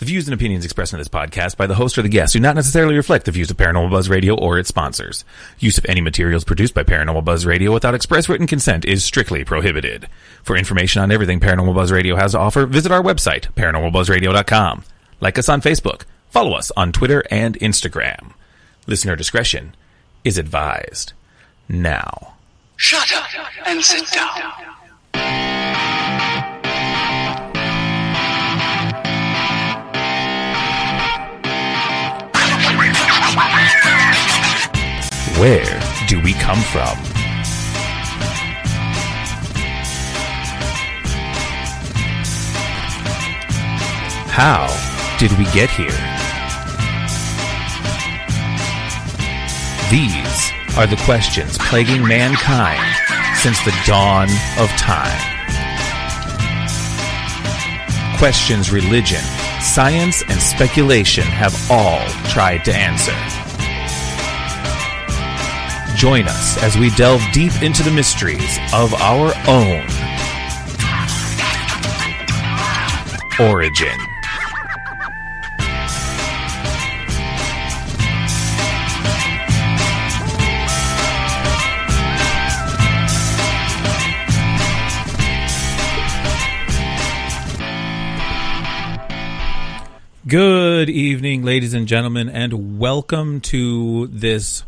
The views and opinions expressed in this podcast by the host or the guest do not necessarily reflect the views of Paranormal Buzz Radio or its sponsors. Use of any materials produced by Paranormal Buzz Radio without express written consent is strictly prohibited. For information on everything Paranormal Buzz Radio has to offer, visit our website, paranormalbuzzradio.com. Like us on Facebook. Follow us on Twitter and Instagram. Listener discretion is advised. Now, shut up and sit down. Where do we come from? How did we get here? These are the questions plaguing mankind since the dawn of time. Questions religion, science, and speculation have all tried to answer. Join us as we delve deep into the mysteries of our own origin. Good evening, ladies and gentlemen, and welcome to this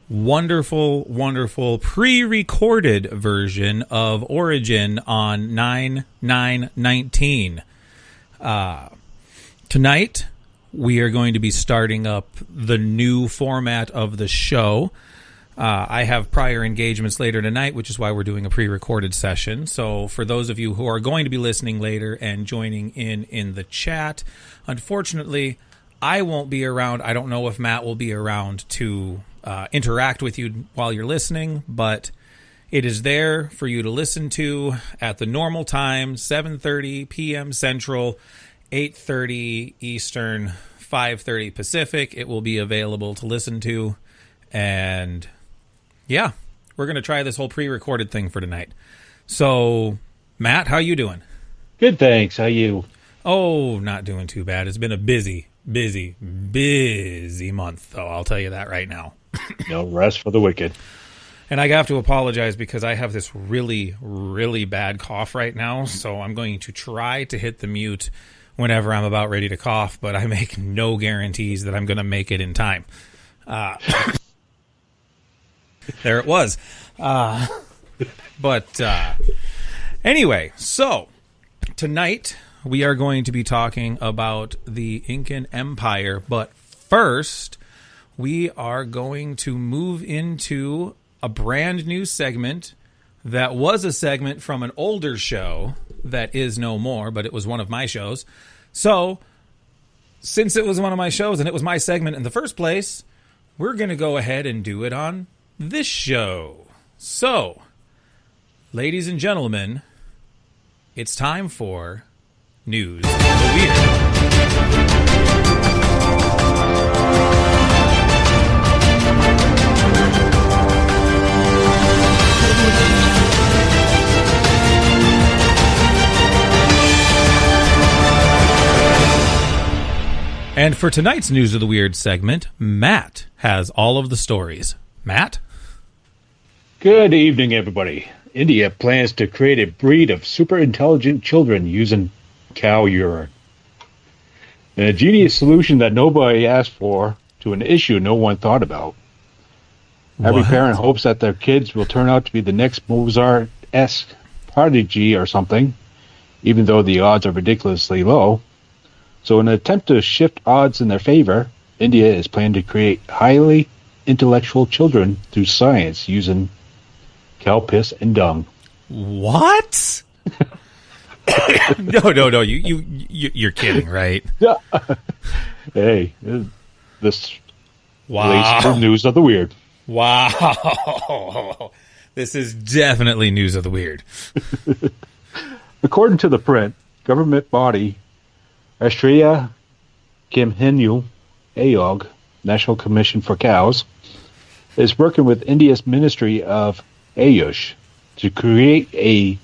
wonderful pre-recorded version of Origin on 9/9/19. Tonight, we are going to be starting up the new format of the show. I have prior engagements later tonight, which is why we're doing a pre-recorded session. So for those of you who are going to be listening later and joining in the chat, unfortunately, I won't be around. I don't know if Matt will be around to interact with you while you're listening, but it is there for you to listen to at the normal time, 7:30 p.m. Central, 8:30 Eastern, 5:30 Pacific. It will be available to listen to, and yeah, we're going to try this whole pre-recorded thing for tonight. So, Matt, how you doing? Good, thanks. How you? Oh, not doing too bad. It's been a busy month, though. I'll tell you that right now. No rest for the wicked. And I have to apologize because I have this really bad cough right now, so I'm going to try to hit the mute whenever I'm about ready to cough, but I make no guarantees that I'm going to make it in time. There it was. Anyway, so tonight we are going to be talking about the Incan Empire, but first we are going to move into a brand new segment that was a segment from an older show that is no more, but it was one of my shows. So, since it was one of my shows and it was my segment in the first place, we're going to go ahead and do it on this show. So, ladies and gentlemen, it's time for News of the Weird. And for tonight's News of the Weird segment, Matt has all of the stories. Matt? Good evening, everybody. India plans to create a breed of super intelligent children using cow urine. And a genius solution that nobody asked for to an issue no one thought about. Every parent hopes that their kids will turn out to be the next Mozart-esque prodigy or something, even though the odds are ridiculously low. So in an attempt to shift odds in their favor, India is planning to create highly intellectual children through science using cow piss and dung. What? No. You're kidding, right? Hey, this relates to News of the Weird. Wow. This is definitely News of the Weird. According to the print, government body Rashtriya Kamhenyu Ayog, National Commission for Cows, is working with India's Ministry of Ayush to create a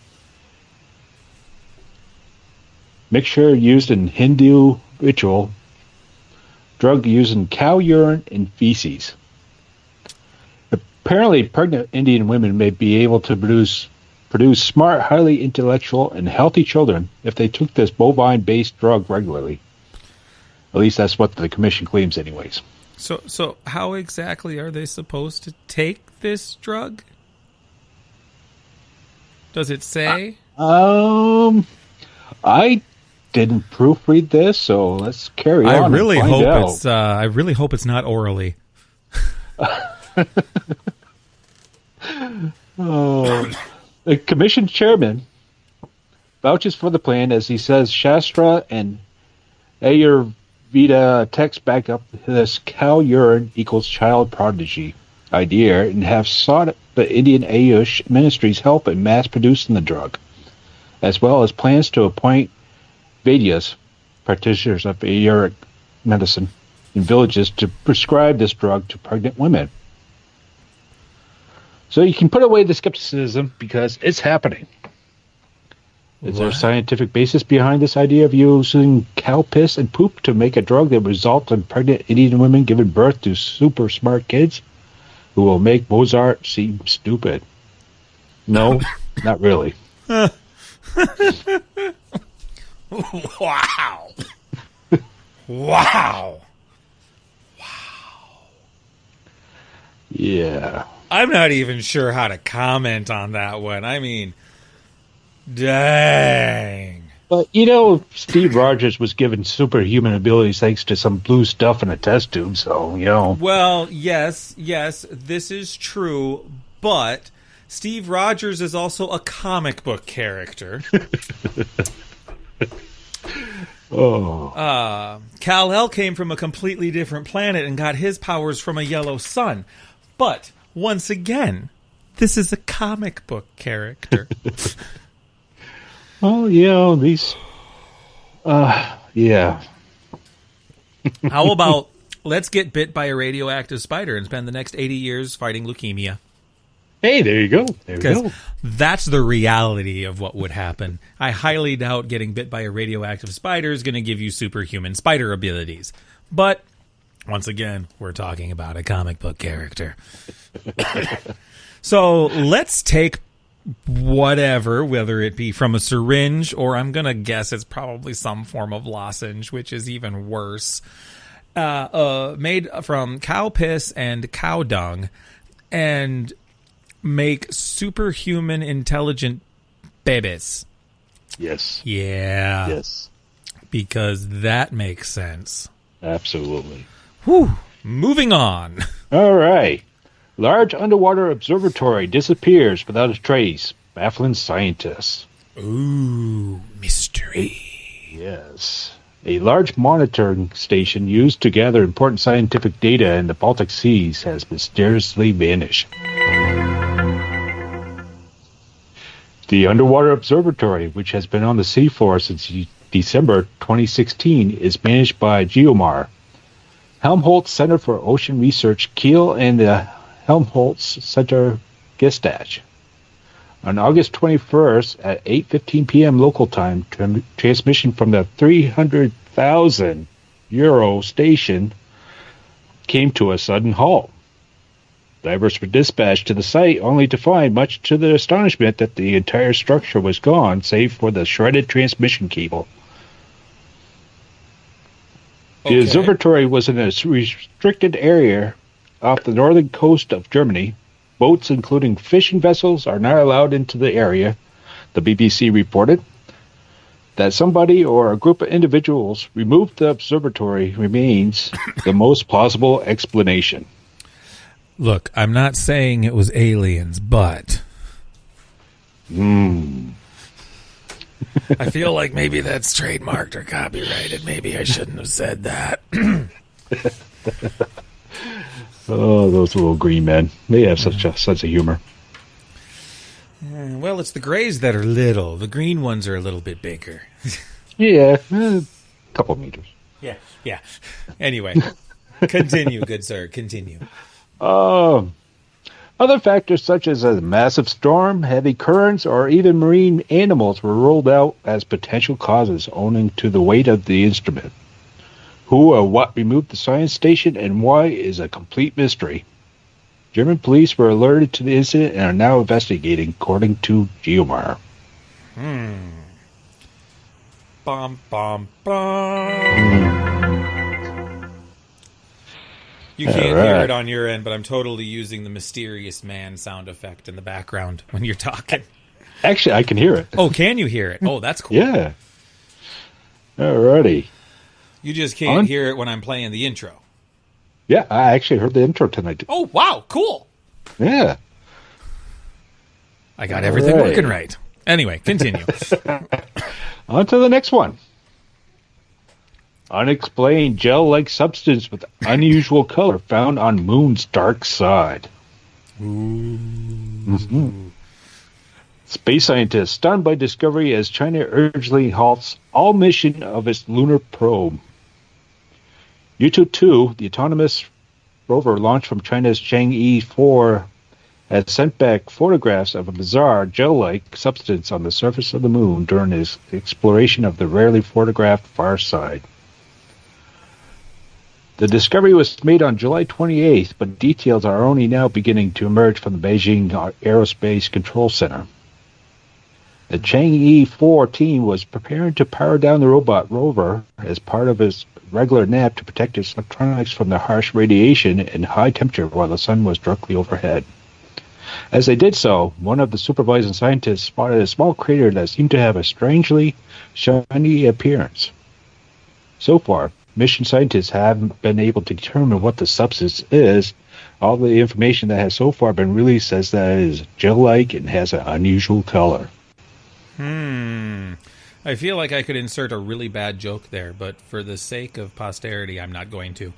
mixture used in Hindu ritual drug using cow urine and feces. Apparently, pregnant Indian women may be able to produce smart, highly intellectual, and healthy children if they took this bovine-based drug regularly. At least that's what the commission claims anyways. So how exactly are they supposed to take this drug? Does it say? I didn't proofread this, so let's carry on. I really hope it's not orally. The commission chairman vouches for the plan as he says Shastra and Ayurveda text back up this cow urine equals child prodigy idea and have sought the Indian Ayush Ministry's help in mass producing the drug, as well as plans to appoint Vaidyas, practitioners of Ayurvedic medicine, in villages to prescribe this drug to pregnant women. So you can put away the skepticism because it's happening. Is there a scientific basis behind this idea of using cow piss and poop to make a drug that results in pregnant Indian women giving birth to super smart kids who will make Mozart seem stupid? No, not really. Wow. Wow. Yeah. I'm not even sure how to comment on that one. I mean, dang. But, Steve Rogers was given superhuman abilities thanks to some blue stuff in a test tube, so, Well, yes, this is true, but Steve Rogers is also a comic book character. Kal-El came from a completely different planet and got his powers from a yellow sun. But, once again, this is a comic book character. Well, these... yeah. How about, let's get bit by a radioactive spider and spend the next 80 years fighting leukemia? Hey, there you go. There you go. That's the reality of what would happen. I highly doubt getting bit by a radioactive spider is going to give you superhuman spider abilities. But, once again, we're talking about a comic book character. So, let's take whatever, whether it be from a syringe or I'm going to guess it's probably some form of lozenge, which is even worse, made from cow piss and cow dung, and make superhuman intelligent babies. Yes. Yeah. Yes. Because that makes sense. Absolutely. Whew. Moving on. All right. Large underwater observatory disappears without a trace, baffling scientists. Ooh, mystery. Yes. A large monitoring station used to gather important scientific data in the Baltic Seas has mysteriously vanished. The underwater observatory, which has been on the seafloor since December 2016, is managed by Geomar, Helmholtz Center for Ocean Research Kiel, and the Helmholtz Center Gestach. On August 21st at 8:15 p.m. local time, transmission from the 300,000 euro station came to a sudden halt. Divers were dispatched to the site only to find, much to their astonishment, that the entire structure was gone, save for the shredded transmission cable. The observatory was in a restricted area off the northern coast of Germany. Boats, including fishing vessels, are not allowed into the area. The BBC reported that somebody or a group of individuals removed the observatory remains the most plausible explanation. Look, I'm not saying it was aliens, but... I feel like maybe that's trademarked or copyrighted. Maybe I shouldn't have said that. Oh, those little green men. They have such a sense of humor. Well, it's the grays that are little. The green ones are a little bit bigger. Yeah, a couple meters. Yeah. Anyway, continue, good sir. Continue. Other factors such as a massive storm, heavy currents, or even marine animals were ruled out as potential causes owing to the weight of the instrument. Who or what removed the science station and why is a complete mystery. German police were alerted to the incident and are now investigating, according to Geomar. Bum, bum, bum. You can't hear it on your end, but I'm totally using the mysterious man sound effect in the background when you're talking. Actually, I can hear it. Oh, can you hear it? Oh, that's cool. Yeah. Alrighty. You just can't hear it when I'm playing the intro. Yeah, I actually heard the intro tonight. Oh, wow, cool. Yeah. I got everything working right. Anyway, continue. On to the next one. Unexplained gel-like substance with unusual color found on moon's dark side. Mm-hmm. Space scientists stunned by discovery as China urgently halts all mission of its lunar probe. Yutu-2, the autonomous rover launched from China's Chang'e 4, has sent back photographs of a bizarre gel-like substance on the surface of the moon during its exploration of the rarely photographed far side. The discovery was made on July 28th, but details are only now beginning to emerge from the Beijing Aerospace Control Center. The Chang'e 4 team was preparing to power down the robot rover as part of its regular nap to protect its electronics from the harsh radiation and high temperature while the sun was directly overhead. As they did so, one of the supervising scientists spotted a small crater that seemed to have a strangely shiny appearance. So far, mission scientists haven't been able to determine what the substance is. All the information that has so far been released says that it is gel-like and has an unusual color. I feel like I could insert a really bad joke there, but for the sake of posterity, I'm not going to.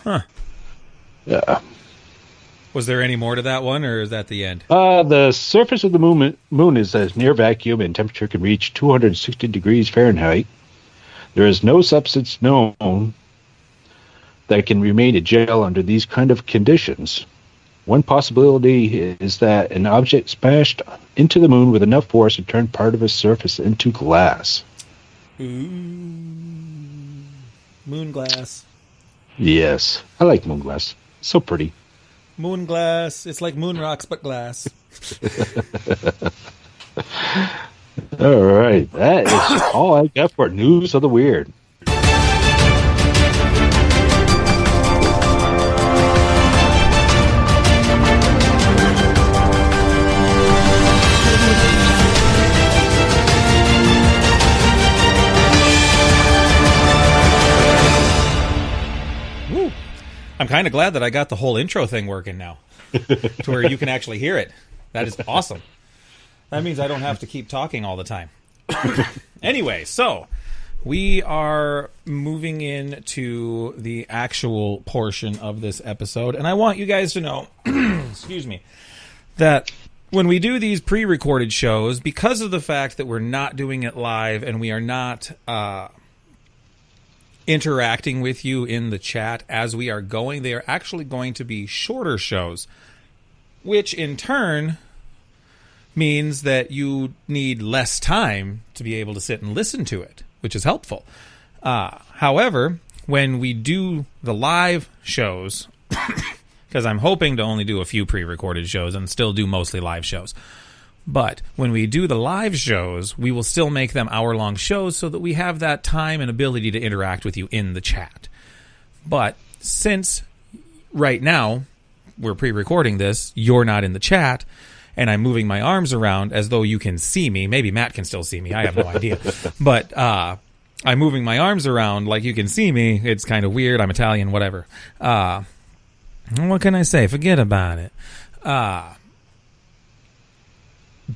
Huh. Yeah. Was there any more to that one, or is that the end? The surface of the moon is as near vacuum and temperature can reach 260 degrees Fahrenheit. There is no substance known that can remain a gel under these kind of conditions. One possibility is that an object smashed into the moon with enough force to turn part of its surface into glass. Ooh. Moon glass. Yes, I like moon glass. So pretty. Moon glass. It's like moon rocks, but glass. All right. That is all I got for News of the Weird. I'm kind of glad that I got the whole intro thing working now to where you can actually hear it. That is awesome. That means I don't have to keep talking all the time. Anyway, so we are moving into the actual portion of this episode, and I want you guys to know, excuse me, that when we do these pre-recorded shows, because of the fact that we're not doing it live and we are not interacting with you in the chat as we are going, they are actually going to be shorter shows, which in turn means that you need less time to be able to sit and listen to it, which is helpful. However, when we do the live shows, because I'm hoping to only do a few pre-recorded shows and still do mostly live shows, but when we do the live shows, we will still make them hour-long shows so that we have that time and ability to interact with you in the chat. But since right now we're pre-recording this, you're not in the chat, and I'm moving my arms around as though you can see me. Maybe Matt can still see me. I have no idea. But I'm moving my arms around like you can see me. It's kind of weird. I'm Italian, whatever. What can I say? Forget about it.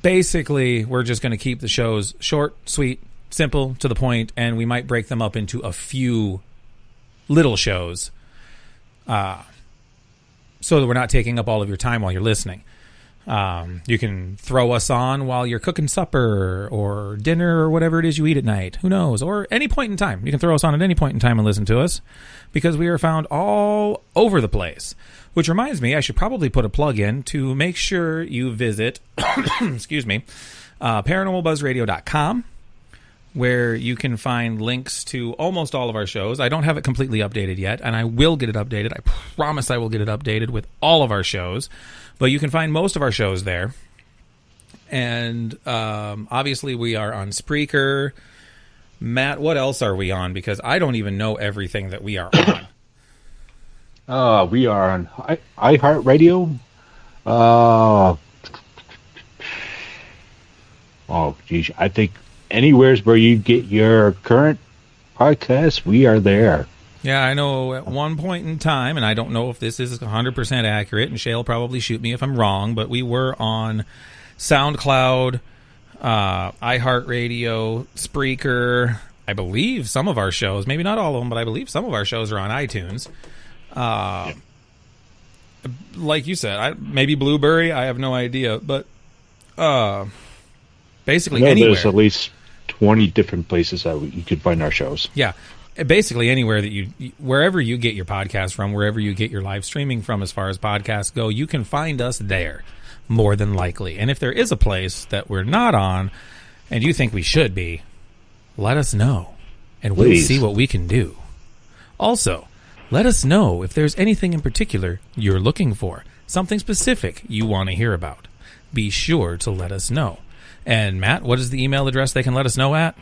Basically, we're just going to keep the shows short, sweet, simple, to the point, and we might break them up into a few little shows so that we're not taking up all of your time while you're listening. You can throw us on while you're cooking supper or dinner or whatever it is you eat at night. Who knows? Or any point in time. You can throw us on at any point in time and listen to us because we are found all over the place. Which reminds me, I should probably put a plug in to make sure you visit, excuse me, paranormalbuzzradio.com. where you can find links to almost all of our shows. I don't have it completely updated yet, and I will get it updated. I promise I will get it updated with all of our shows. But you can find most of our shows there. And obviously we are on Spreaker. Matt, what else are we on? Because I don't even know everything that we are on. We are on iHeartRadio. Geez, I think anywheres where you get your current podcast, we are there. Yeah, I know at one point in time, and I don't know if this is 100% accurate, and Shay'll probably shoot me if I'm wrong, but we were on SoundCloud, iHeartRadio, Spreaker. I believe some of our shows, maybe not all of them, but I believe some of our shows are on iTunes. Like you said, maybe Blueberry, I have no idea, but basically anywhere. There's at least 20 different places that you could find our shows. Yeah, basically anywhere that wherever you get your podcast from, wherever you get your live streaming from as far as podcasts go, you can find us there, more than likely. And if there is a place that we're not on and you think we should be, let us know, and we'll see what we can do. Also, let us know if there's anything in particular you're looking for, something specific you want to hear about. Be sure to let us know. And Matt, what is the email address they can let us know at?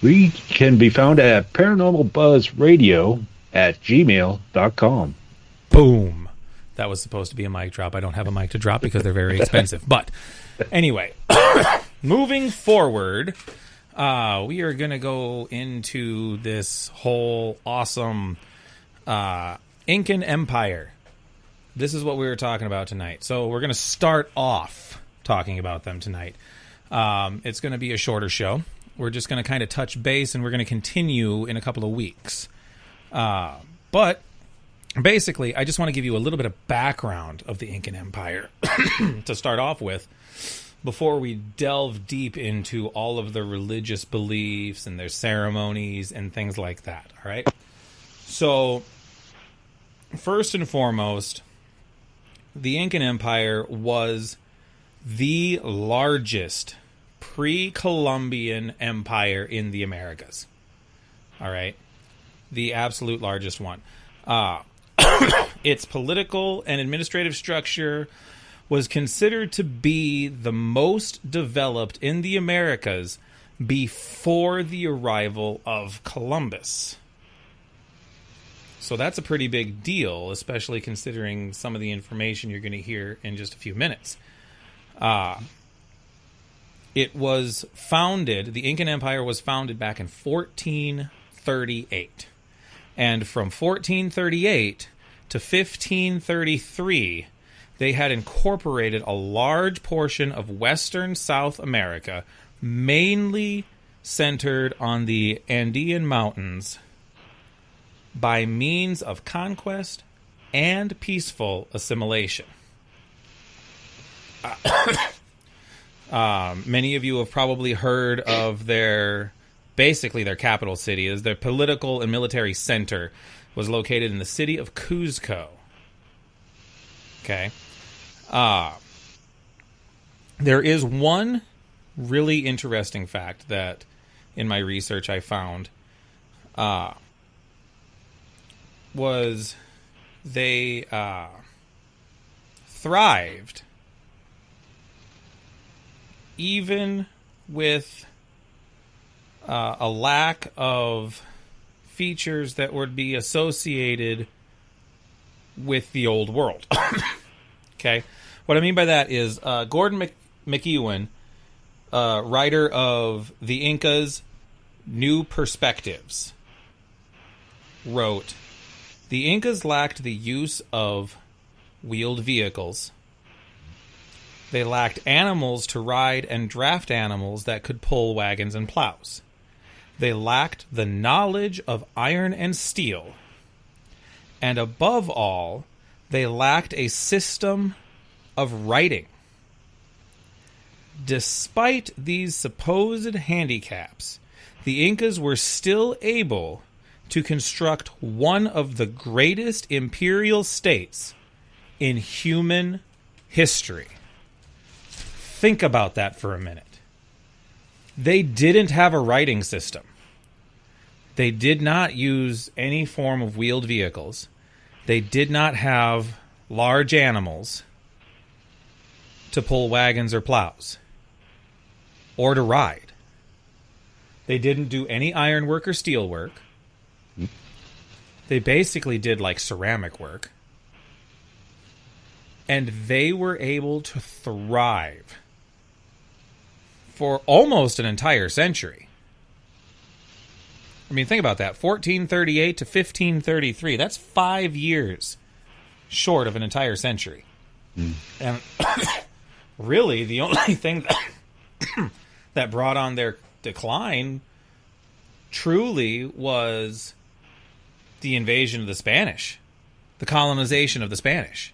We can be found at paranormalbuzzradio@gmail.com. Boom. That was supposed to be a mic drop. I don't have a mic to drop because they're very expensive. But anyway, moving forward, we are going to go into this whole awesome Incan Empire. This is what we were talking about tonight. So we're going to start off talking about them tonight. It's going to be a shorter show. We're just going to kind of touch base, and we're going to continue in a couple of weeks. But basically, I just want to give you a little bit of background of the Incan Empire to start off with, before we delve deep into all of the religious beliefs and their ceremonies and things like that. All right? So, first and foremost, the Incan Empire was the largest pre-Columbian empire in the Americas. All right? The absolute largest one. Its political and administrative structure was considered to be the most developed in the Americas before the arrival of Columbus. So that's a pretty big deal, especially considering some of the information you're going to hear in just a few minutes. It was founded, the Incan Empire was founded back in 1438. And from 1438 to 1533, they had incorporated a large portion of western South America, mainly centered on the Andean Mountains, by means of conquest and peaceful assimilation. Many of you have probably heard of their capital city. Is their political and military center was located in the city of Cuzco. Okay. There is one really interesting fact that in my research I found was they thrived even with a lack of features that would be associated with the old world. Okay? What I mean by that is Gordon McEwen, writer of The Incas, New Perspectives, wrote, "The Incas lacked the use of wheeled vehicles. They lacked animals to ride and draft animals that could pull wagons and plows. They lacked the knowledge of iron and steel. And above all, they lacked a system of writing. Despite these supposed handicaps, the Incas were still able to construct one of the greatest imperial states in human history." Think about that for a minute. They didn't have a writing system. They did not use any form of wheeled vehicles. They did not have large animals to pull wagons or plows or to ride. They didn't do any ironwork or steelwork. They basically did like ceramic work. And they were able to thrive for almost an entire century. I mean, think about that. 1438 to 1533. That's 5 years short of an entire century. And really, the only thing that brought on their decline truly was the invasion of the Spanish, the colonization of the Spanish.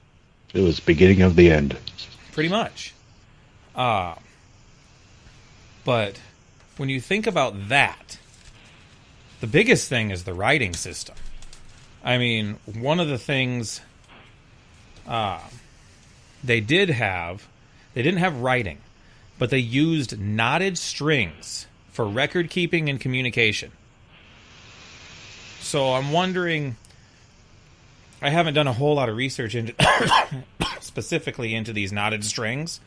It was the beginning of the end. Pretty much. But when you think about that, the biggest thing is the writing system. I mean, one of the things they didn't have writing, but they used knotted strings for record keeping and communication. So I'm wondering, I haven't done a whole lot of research into specifically into these knotted strings,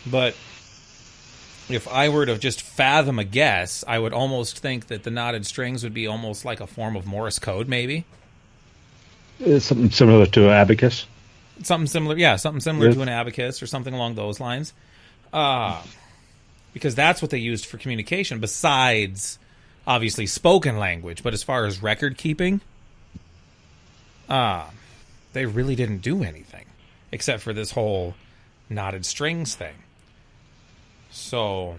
but if I were to just fathom a guess, I would almost think that the knotted strings would be almost like a form of Morse code, maybe. It's something similar to an abacus. Something similar to an abacus or something along those lines. Because that's what they used for communication, besides, obviously, spoken language. But as far as record keeping, they really didn't do anything, except for this whole knotted strings thing. So,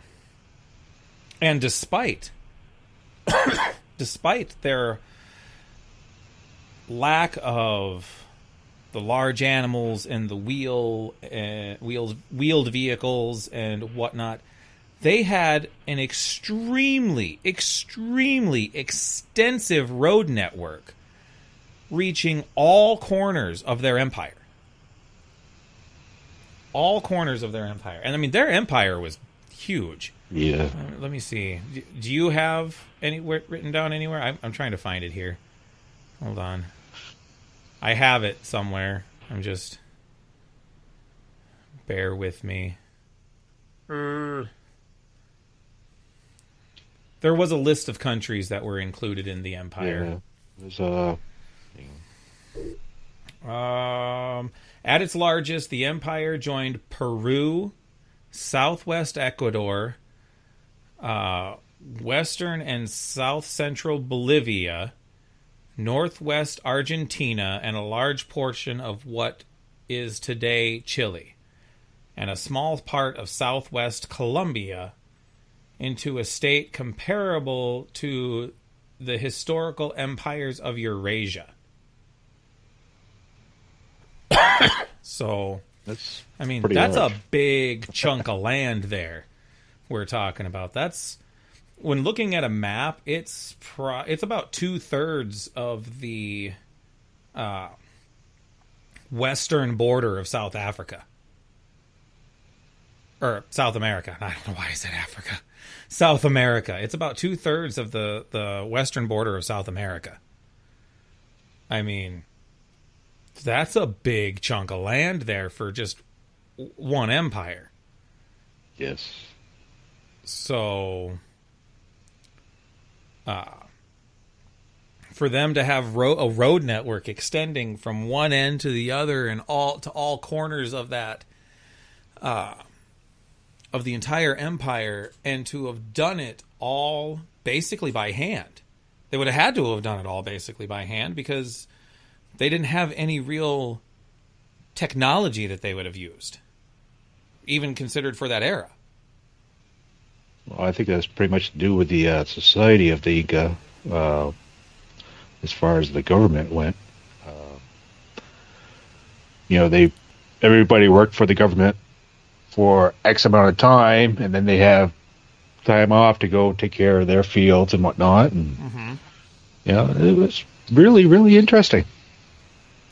and despite their lack of the large animals and the wheeled vehicles and whatnot, they had an extremely extensive road network reaching all corners of their empire. All corners of their empire. And I mean, their empire was huge. Yeah. Let me see. Do you have anywhere written down anywhere? I'm trying to find it here. Hold on. I have it somewhere. I'm just... Bear with me. There was a list of countries that were included in the empire. Yeah. At its largest, the empire joined Peru, southwest Ecuador, western and south central Bolivia, northwest Argentina, and a large portion of what is today Chile, and a small part of southwest Colombia, into a state comparable to the historical empires of Eurasia. So, that's large. A big chunk of land there we're talking about. That's, when looking at a map, it's about 2/3 of the western border of South Africa. Or South America. I don't know why I said Africa. South America. It's about 2/3 of the western border of South America. I mean, that's a big chunk of land there for just one empire. Yes. So, for them to have a road network extending from one end to the other and all corners of that, of the entire empire, and to have done it all basically by hand. They would have had to have done it all basically by hand, because they didn't have any real technology that they would have used, even considered for that era. Well, I think that's pretty much to do with the society of the Inca, as far as the government went. Everybody worked for the government for X amount of time, and then they have time off to go take care of their fields and whatnot. And it was really, really interesting.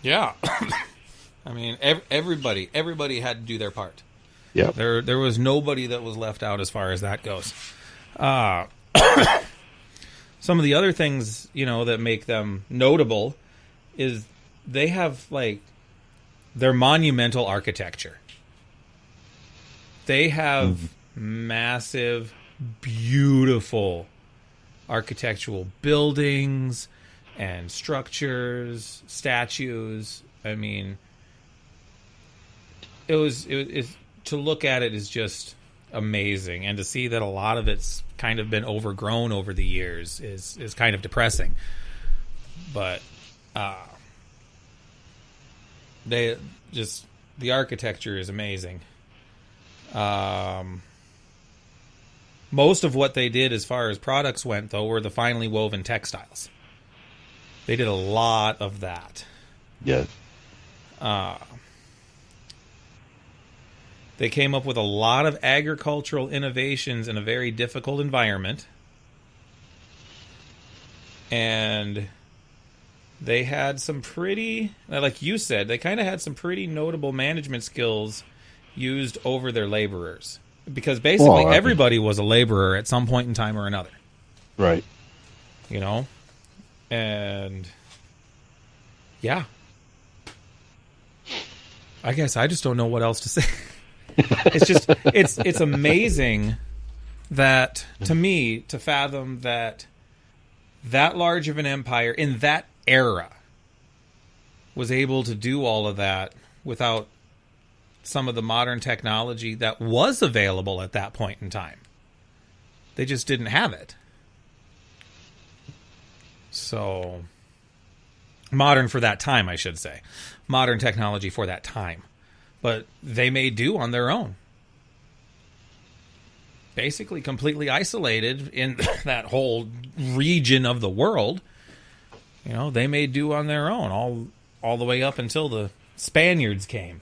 Yeah. I mean, everybody had to do their part. Yeah. There was nobody that was left out as far as that goes. Some of the other things, that make them notable is they have, their monumental architecture. They have massive, beautiful architectural buildings and structures, statues. I mean, it to look at it is just amazing, and to see that a lot of it's kind of been overgrown over the years is kind of depressing. But the architecture is amazing. Most of what they did as far as products went, though, were the finely woven textiles. They did a lot of that. Yeah. They came up with a lot of agricultural innovations in a very difficult environment. And they had some pretty, like you said, they kind of had some pretty notable management skills used over their laborers. Because basically everybody was a laborer at some point in time or another. Right. And yeah. I guess I just don't know what else to say. It's just, it's amazing that, to me, to fathom that large of an empire in that era was able to do all of that without some of the modern technology that was available at that point in time. They just didn't have it. So, modern for that time, I should say. Modern technology for that time. But they made do on their own. Basically completely isolated in that whole region of the world. They made do on their own all the way up until the Spaniards came.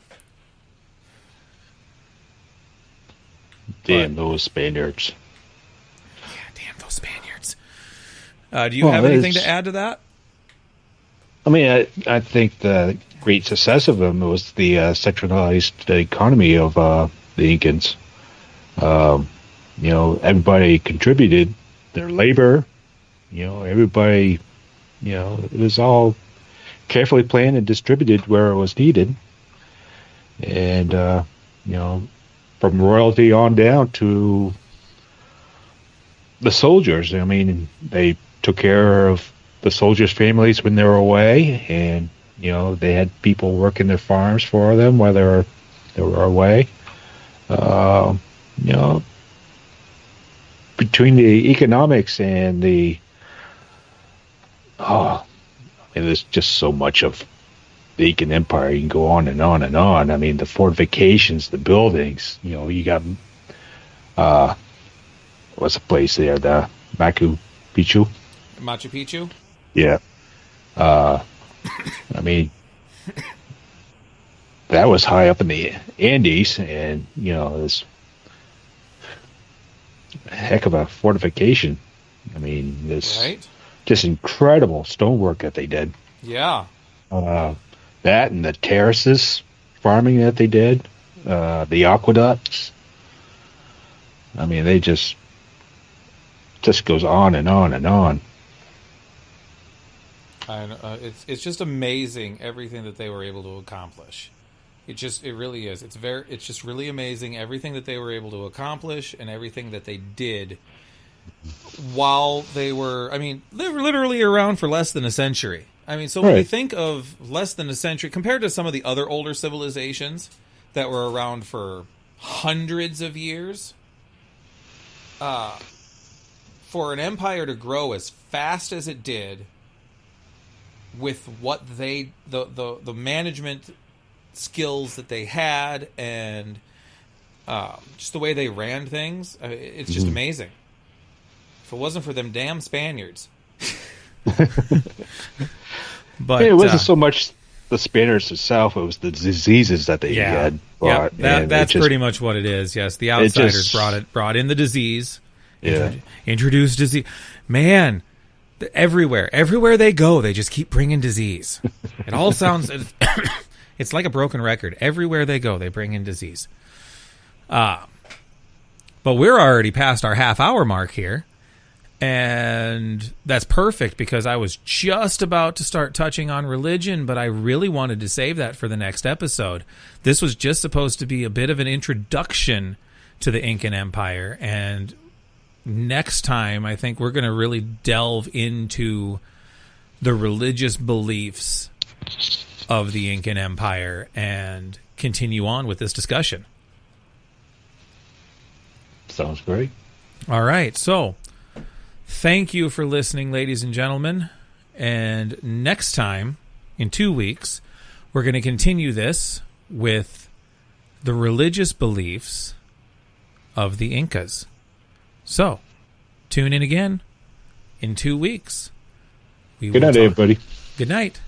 Damn those Spaniards. Yeah, damn those Spaniards. Do you have anything to add to that? I mean, I think the great success of them was the centralized economy of the Incans. Everybody contributed their labor. Everybody, it was all carefully planned and distributed where it was needed. And, from royalty on down to the soldiers. I mean, they took care of the soldiers' families when they were away, and they had people working their farms for them while they were away. Between the economics and there's just so much of the Incan Empire. You can go on and on and on. I mean, the fortifications, the buildings. You got what's the place there? The Machu Picchu. Machu Picchu. Yeah. I mean, that was high up in the Andes, and this heck of a fortification. I mean, this just incredible stonework that they did. Yeah. That and the terraces farming that they did, the aqueducts. I mean, they just goes on and on and on. It's just amazing everything that they were able to accomplish. It really is. It's just really amazing everything that they were able to accomplish and everything that they did while they were literally around for less than a century. I mean, so when you think of less than a century compared to some of the other older civilizations that were around for hundreds of years, for an empire to grow as fast as it did with what the management skills that they had and just the way they ran things, it's just amazing. If it wasn't for them damn Spaniards. But it wasn't so much the Spaniards itself; it was the diseases that they had brought. Yeah, that's pretty much what it is. Yes, the outsiders brought in the disease. Yeah, introduced disease. Man, everywhere they go, they just keep bringing disease. It all sounds. It's like a broken record. Everywhere they go, they bring in disease. But we're already past our half-hour mark here. And that's perfect because I was just about to start touching on religion, but I really wanted to save that for the next episode. This was just supposed to be a bit of an introduction to the Incan Empire. And next time, I think we're going to really delve into the religious beliefs of the Incan Empire and continue on with this discussion. Sounds great. All right. So thank you for listening, ladies and gentlemen. And next time, in 2 weeks, we're going to continue this with the religious beliefs of the Incas. So, tune in again in 2 weeks. Good night, everybody. Good night.